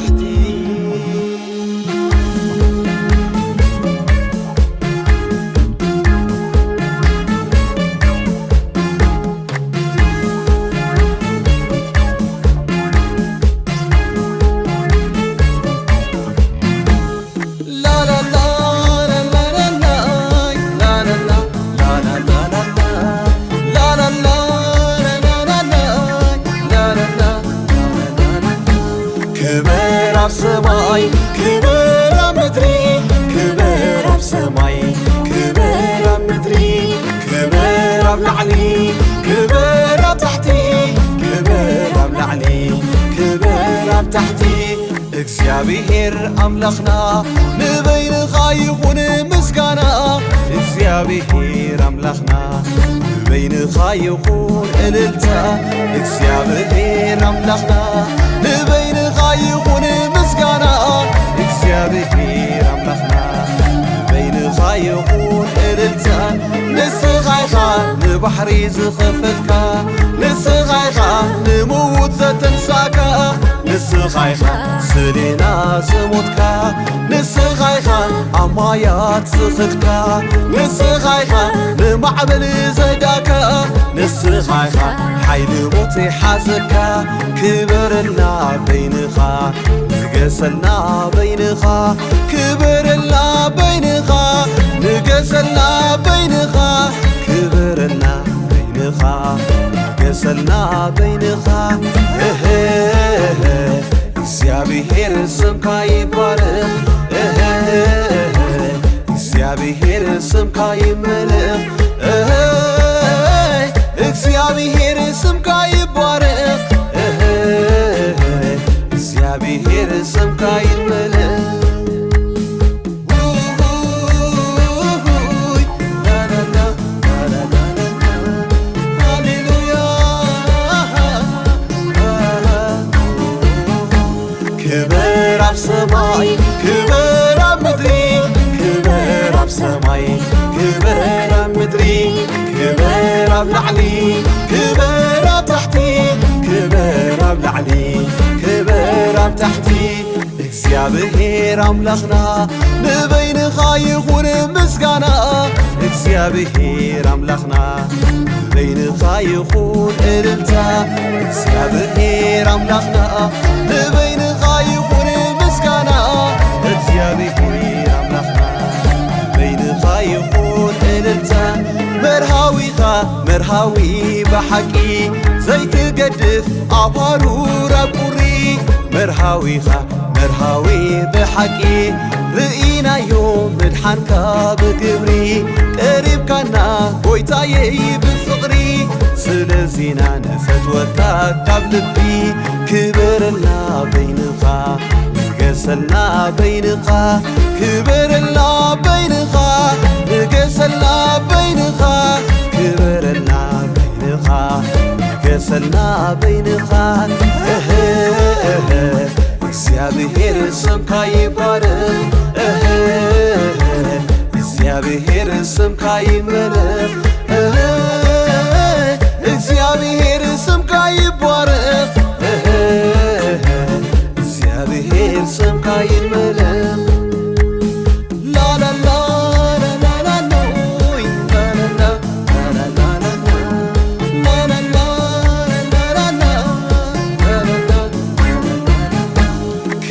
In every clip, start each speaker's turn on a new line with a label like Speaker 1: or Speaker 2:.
Speaker 1: تحتي كبر بسماي كبر مدري كبر بسماي كبر مدري كبر بلعلي كبر تحتي كبر بلعلي كبر تحتي እግዚአብሔር አምላኽና ንበይን ኻይኹን ምስጋና እግዚአብሔር አምላኽና ንበይን ኻይኹን እልልታ እግዚአብሔር አምላኽና ንበይን ኻይኹን ምስጋና እግዚአብሔር አምላኽና ንበይን ኻይኹን እልልታ ንስኻ ኢኻ ንባሕሪ ዝኸፈልካ ንስኻ ኢኻ ንሙዉት ዘተንሳእካ ንስኻ ኢኻ ስሌና ዝሞትካ ንስኻ ኢኻ ኣብ ማያት ዝኽድካ ንስኻ ኢኻ ንማዕበል ዘዳካ ንስኻ ኢኻ ሓይሊ ሞት ይሓዘካ ክበረልና በይንኻ ንገሰልና በይንኻ ክበረልና በይንኻ ንገሰልና በይንኻ ክበረልና በይንኻ ንገሰልና በይንኻ እግዚአብሔር ስምካ ይባረክ እግዚአብሔር ስምካ ይመለክ እግዚአብሔር ስምካ ይባረክ እግዚአብሔር ስምካ ይመለክ كبر بسماي كبر مدري كبر بسماي كبر مدري كبر بلعلي كبر تحتي كبر بلعلي كبر تحتي እግዚአብሔር አምላኽና ንበይን ኻይኹን ምስጋና እግዚአብሔር አምላኽና ንበይን ኻይኹን እልልታ እግዚአብሔር አምላኽና ንበይን ኻይኹን ምስጋና እግዚአብሔር አምላኽና ንበይን ኻይኹን እልልታ መርሃዊኻ መርሃዊ ብሓቂ ዘይትገድፍ ኣብ ሃሩር ኣብ ቁሪ መርሃዊኻ መርሃዊ ብሓቂ ርኢናዮ ምድሓንካ ብግብሪ ቀሪብካና ጎይታየይ ብፍቕሪ ስለዚና ነፈትወካ ካብ ልቢ ክበረልና በይንኻ ንገሰልና በይንኻ ክበረልና በይንኻ ንገሰልና በይንኻ ክበረልና በይንኻ ንገሰልና በይንኻ እግዚአብሔር ስምካ ይባረክ እግዚአብሔር ስምካ ይመለክ እግዚአብሔር ስምካ ይባረክ እግዚአብሔር ስምካ ይመለክ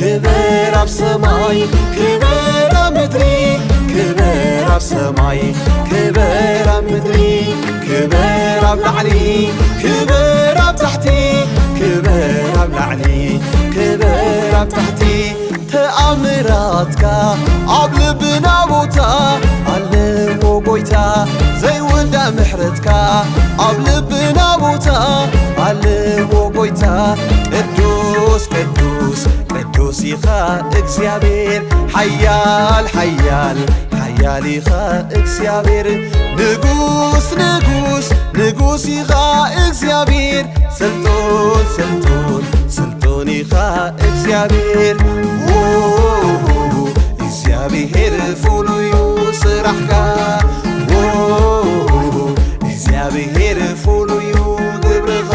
Speaker 1: كبر بسماي كبر مدري كبر بسماي كبر مدري كبر بلعلي كبر تحتي كبر بلعلي كبر تحتي تأمراتك عب لبنا بوتا علمو قويتا زي ولد محرتك عب لبنا بوتا علمو قويتا قدوس قدوس ቅዱስ ኢኻ እግዚአብሔር ሓያል ሓያል ሓያል ኢኻ እግዚአብሔር ንጉስ ንጉስ ንጉስ ኢኻ እግዚአብሔር ስልጡን ስልጡን ስልጡን ኢኻ እግዚአብሔር እግዚአብሔር ፍሉዩ ስራሕካ እግዚአብሔር ፍሉዩ ግብርኻ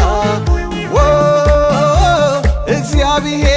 Speaker 1: እግዚአብሔር